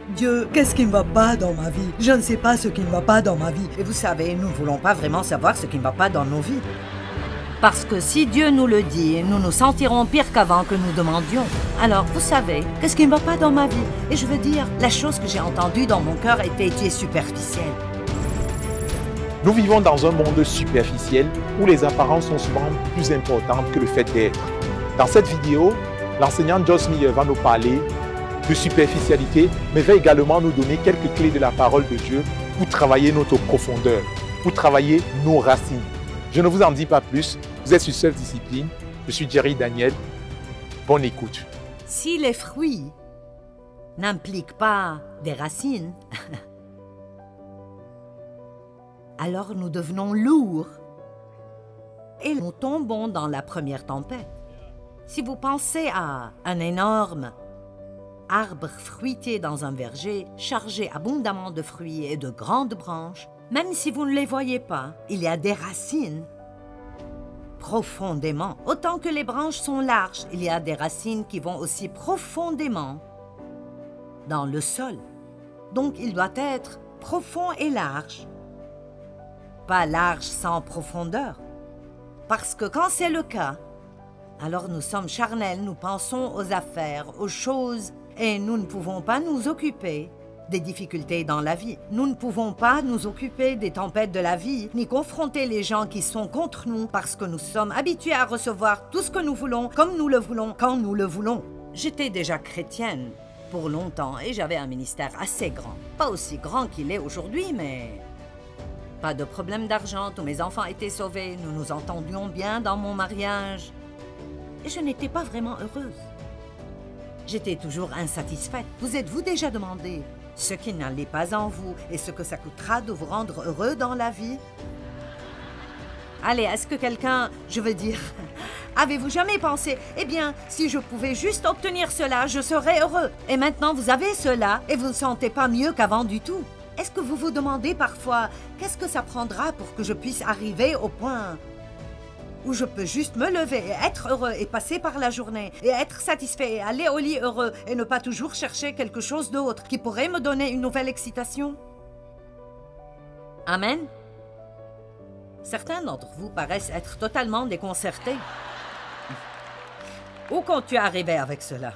Dieu, qu'est-ce qui ne va pas dans ma vie? Je ne sais pas ce qui ne va pas dans ma vie. Et vous savez, nous ne voulons pas vraiment savoir ce qui ne va pas dans nos vies. Parce que si Dieu nous le dit, nous nous sentirons pire qu'avant que nous demandions. Alors, vous savez, qu'est-ce qui ne va pas dans ma vie? Et je veux dire, la chose que j'ai entendue dans mon cœur était superficielle. Nous vivons dans un monde superficiel où les apparences sont souvent plus importantes que le fait d'être. Dans cette vidéo, l'enseignant Joyce Meyer va nous parler de superficialité, mais va également nous donner quelques clés de la parole de Dieu pour travailler notre profondeur, pour travailler nos racines. Je ne vous en dis pas plus, vous êtes sur Self-Discipline, je suis Jerry Daniel, bonne écoute. Si les fruits n'impliquent pas des racines, alors nous devenons lourds et nous tombons dans la première tempête. Si vous pensez à un énorme arbre fruitier dans un verger, chargé abondamment de fruits et de grandes branches, même si vous ne les voyez pas, il y a des racines profondément. Autant que les branches sont larges, il y a des racines qui vont aussi profondément dans le sol. Donc il doit être profond et large. Pas large sans profondeur. Parce que quand c'est le cas, alors nous sommes charnels, nous pensons aux affaires, aux choses, et nous ne pouvons pas nous occuper des difficultés dans la vie. Nous ne pouvons pas nous occuper des tempêtes de la vie, ni confronter les gens qui sont contre nous, parce que nous sommes habitués à recevoir tout ce que nous voulons, comme nous le voulons, quand nous le voulons. J'étais déjà chrétienne pour longtemps, et j'avais un ministère assez grand. Pas aussi grand qu'il est aujourd'hui, mais pas de problème d'argent, tous mes enfants étaient sauvés, nous nous entendions bien dans mon mariage. Et je n'étais pas vraiment heureuse. J'étais toujours insatisfaite. Vous êtes-vous déjà demandé ce qui n'allait pas en vous et ce que ça coûtera de vous rendre heureux dans la vie? Allez, est-ce que quelqu'un, je veux dire, avez-vous jamais pensé, eh bien, si je pouvais juste obtenir cela, je serais heureux. Et maintenant, vous avez cela et vous ne sentez pas mieux qu'avant du tout. Est-ce que vous vous demandez parfois, qu'est-ce que ça prendra pour que je puisse arriver au point où je peux juste me lever et être heureux et passer par la journée et être satisfait et aller au lit heureux et ne pas toujours chercher quelque chose d'autre qui pourrait me donner une nouvelle excitation? Amen? Certains d'entre vous paraissent être totalement déconcertés. Où comptes-tu arriver avec cela?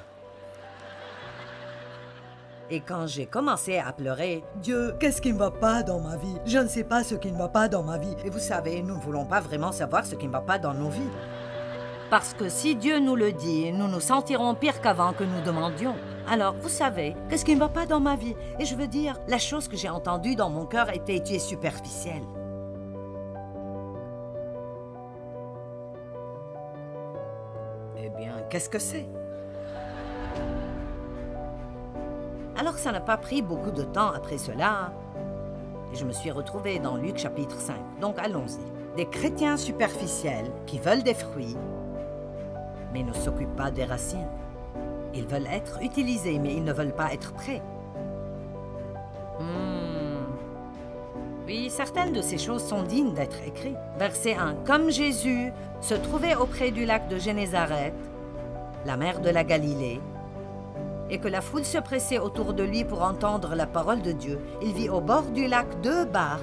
Et quand j'ai commencé à pleurer, Dieu, qu'est-ce qui ne va pas dans ma vie? Je ne sais pas ce qui ne va pas dans ma vie. et vous savez, nous ne voulons pas vraiment savoir ce qui ne va pas dans nos vies. Parce que si Dieu nous le dit, nous nous sentirons pire qu'avant que nous demandions. Alors, vous savez, qu'est-ce qui ne va pas dans ma vie? Et je veux dire, la chose que j'ai entendue dans mon cœur était superficielle. Eh bien, qu'est-ce que c'est? Alors, ça n'a pas pris beaucoup de temps après cela. Et je me suis retrouvée dans Luc chapitre 5. Donc, allons-y. Des chrétiens superficiels qui veulent des fruits, mais ne s'occupent pas des racines. Ils veulent être utilisés, mais ils ne veulent pas être prêts. Oui, certaines de ces choses sont dignes d'être écrites. Verset 1. Comme Jésus se trouvait auprès du lac de Génézareth, la mer de la Galilée, et que la foule se pressait autour de lui pour entendre la parole de Dieu, il vit au bord du lac 2 barques,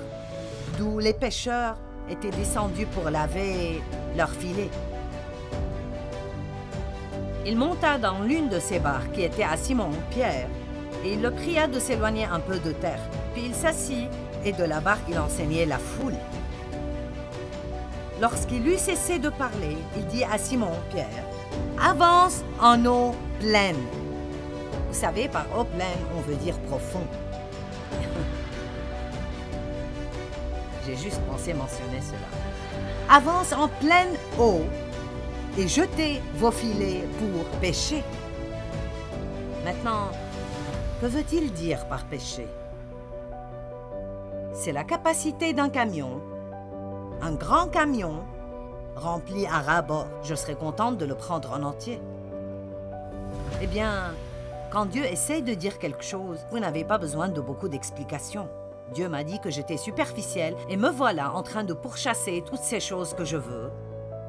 d'où les pêcheurs étaient descendus pour laver leurs filets. Il monta dans l'une de ces barques qui était à Simon, Pierre, et il le pria de s'éloigner un peu de terre. Puis il s'assit, et de la barque il enseignait la foule. Lorsqu'il eut cessé de parler, il dit à Simon, Pierre, « Avance en eau pleine. » Vous savez, par eau pleine, on veut dire profond. J'ai juste pensé mentionner cela. Avance en pleine eau et jetez vos filets pour pêcher. Maintenant, que veut-il dire par pêcher? C'est la capacité d'un camion, un grand camion rempli à ras-bord. Je serais contente de le prendre en entier. Eh bien, quand Dieu essaie de dire quelque chose, vous n'avez pas besoin de beaucoup d'explications. Dieu m'a dit que j'étais superficielle et me voilà en train de pourchasser toutes ces choses que je veux.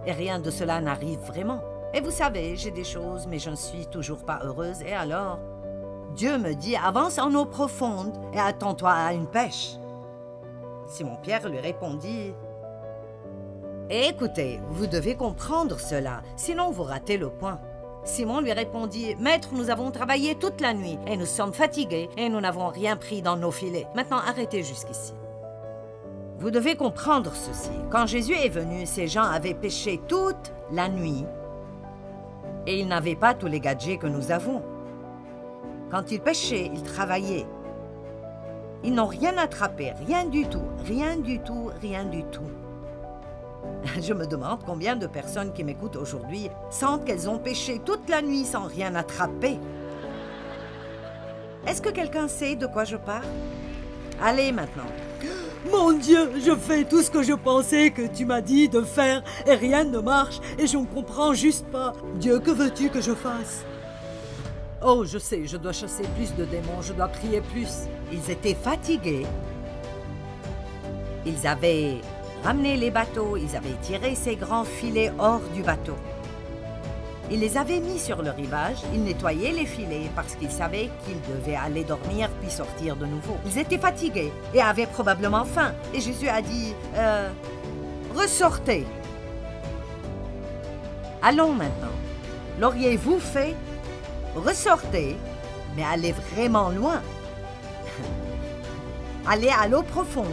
Et rien de cela n'arrive vraiment. Et vous savez, j'ai des choses, mais je ne suis toujours pas heureuse. Et alors, Dieu me dit, avance en eau profonde et attends-toi à une pêche. Simon-Pierre lui répondit, écoutez, vous devez comprendre cela, sinon vous ratez le point. Simon lui répondit, Maître, nous avons travaillé toute la nuit et nous sommes fatigués et nous n'avons rien pris dans nos filets. Maintenant, arrêtez jusqu'ici. Vous devez comprendre ceci. Quand Jésus est venu, ces gens avaient pêché toute la nuit et ils n'avaient pas tous les gadgets que nous avons. Quand ils pêchaient, ils travaillaient. Ils n'ont rien attrapé, rien du tout, rien du tout, rien du tout. Je me demande combien de personnes qui m'écoutent aujourd'hui sentent qu'elles ont pêché toute la nuit sans rien attraper. Est-ce que quelqu'un sait de quoi je parle? Allez maintenant. Mon Dieu, je fais tout ce que je pensais que tu m'as dit de faire et rien ne marche et je ne comprends juste pas. Dieu, que veux-tu que je fasse? Oh, je sais, je dois chasser plus de démons, je dois prier plus. Ils étaient fatigués. Ils avaient ramené les bateaux, ils avaient tiré ces grands filets hors du bateau. Ils les avaient mis sur le rivage, ils nettoyaient les filets parce qu'ils savaient qu'ils devaient aller dormir puis sortir de nouveau. Ils étaient fatigués et avaient probablement faim. Et Jésus a dit, ressortez. Allons maintenant. L'auriez-vous fait? Ressortez, mais allez vraiment loin. Allez à l'eau profonde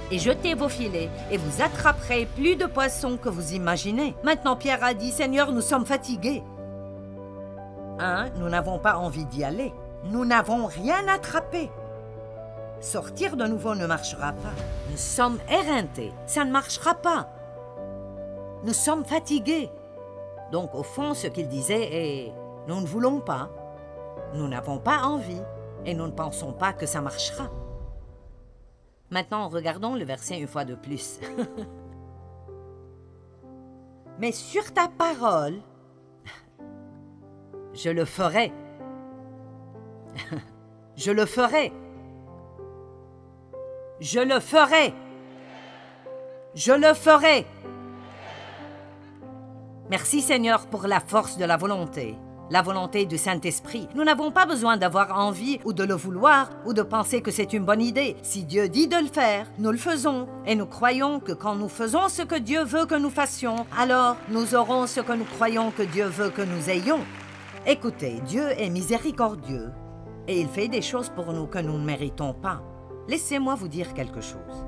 et jetez vos filets et vous attraperez plus de poissons que vous imaginez. Maintenant, Pierre a dit, Seigneur, nous sommes fatigués. Nous n'avons pas envie d'y aller. Nous n'avons rien attrapé. Sortir de nouveau ne marchera pas. Nous sommes éreintés. Ça ne marchera pas. Nous sommes fatigués. Donc, au fond, ce qu'il disait est, nous ne voulons pas, nous n'avons pas envie et nous ne pensons pas que ça marchera. Maintenant, regardons le verset une fois de plus. Mais sur ta parole, je le ferai. Je le ferai. Je le ferai. Je le ferai. Merci Seigneur pour la force de la volonté du Saint-Esprit. Nous n'avons pas besoin d'avoir envie ou de le vouloir ou de penser que c'est une bonne idée. Si Dieu dit de le faire, nous le faisons. Et nous croyons que quand nous faisons ce que Dieu veut que nous fassions, alors nous aurons ce que nous croyons que Dieu veut que nous ayons. Écoutez, Dieu est miséricordieux et il fait des choses pour nous que nous ne méritons pas. Laissez-moi vous dire quelque chose.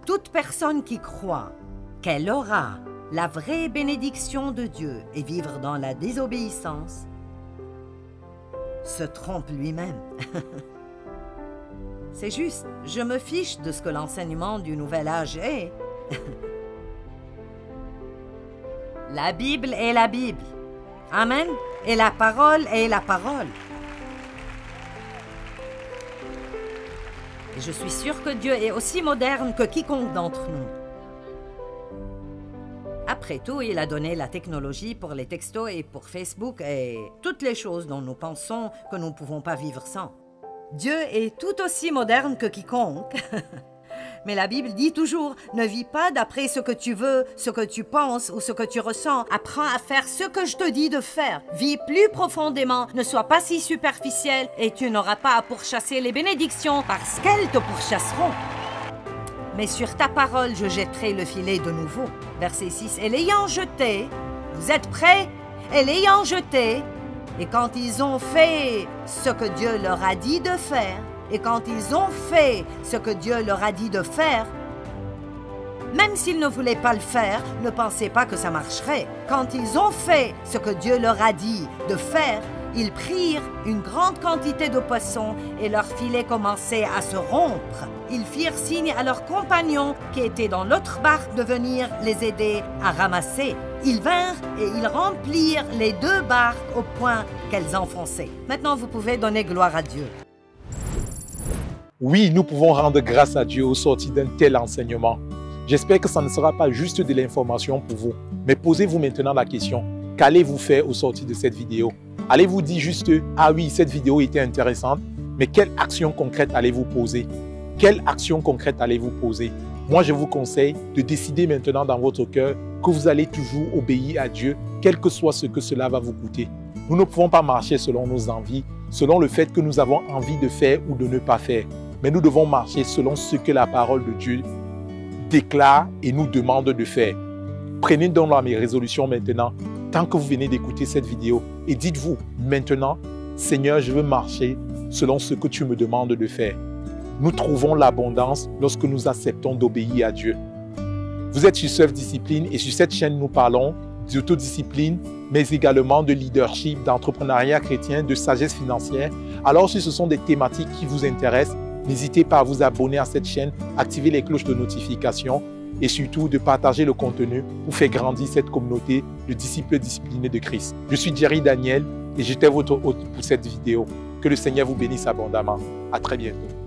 Toute personne qui croit qu'elle aura la vraie bénédiction de Dieu et vivre dans la désobéissance se trompe lui-même. C'est juste, je me fiche de ce que l'enseignement du nouvel âge est. La Bible est la Bible. Amen. Et la parole est la parole. Et je suis sûre que Dieu est aussi moderne que quiconque d'entre nous. Après tout, il a donné la technologie pour les textos et pour Facebook et toutes les choses dont nous pensons que nous ne pouvons pas vivre sans. Dieu est tout aussi moderne que quiconque. Mais la Bible dit toujours, ne vis pas d'après ce que tu veux, ce que tu penses ou ce que tu ressens. Apprends à faire ce que je te dis de faire. Vis plus profondément, ne sois pas si superficiel et tu n'auras pas à pourchasser les bénédictions parce qu'elles te pourchasseront. Mais sur ta parole, je jetterai le filet de nouveau. Verset 6. Et l'ayant jeté, vous êtes prêts? Et l'ayant jeté, et quand ils ont fait ce que Dieu leur a dit de faire, et quand ils ont fait ce que Dieu leur a dit de faire, même s'ils ne voulaient pas le faire, ne pensez pas que ça marcherait. Quand ils ont fait ce que Dieu leur a dit de faire, ils prirent une grande quantité de poissons et leur filet commençait à se rompre. Ils firent signe à leurs compagnons qui étaient dans l'autre barque de venir les aider à ramasser. Ils vinrent et ils remplirent les deux barques au point qu'elles enfonçaient. Maintenant, vous pouvez donner gloire à Dieu. Oui, nous pouvons rendre grâce à Dieu au sortir d'un tel enseignement. J'espère que ça ne sera pas juste de l'information pour vous. Mais posez-vous maintenant la question, qu'allez-vous faire au sortir de cette vidéo? Allez-vous dire juste, ah oui, cette vidéo était intéressante, mais quelle action concrète allez-vous poser? Quelle action concrète allez-vous poser? Moi, je vous conseille de décider maintenant dans votre cœur que vous allez toujours obéir à Dieu, quel que soit ce que cela va vous coûter. Nous ne pouvons pas marcher selon nos envies, selon le fait que nous avons envie de faire ou de ne pas faire. Mais nous devons marcher selon ce que la parole de Dieu déclare et nous demande de faire. Prenez donc mes résolutions maintenant, tant que vous venez d'écouter cette vidéo, et dites-vous maintenant, Seigneur, je veux marcher selon ce que tu me demandes de faire. Nous trouvons l'abondance lorsque nous acceptons d'obéir à Dieu. Vous êtes sur Self-Discipline et sur cette chaîne, nous parlons d'autodiscipline, mais également de leadership, d'entrepreneuriat chrétien, de sagesse financière. Alors, si ce sont des thématiques qui vous intéressent, n'hésitez pas à vous abonner à cette chaîne, activer les cloches de notification et surtout de partager le contenu pour faire grandir cette communauté de disciples disciplinés de Christ. Je suis Jerry Daniel et j'étais votre hôte pour cette vidéo. Que le Seigneur vous bénisse abondamment. À très bientôt.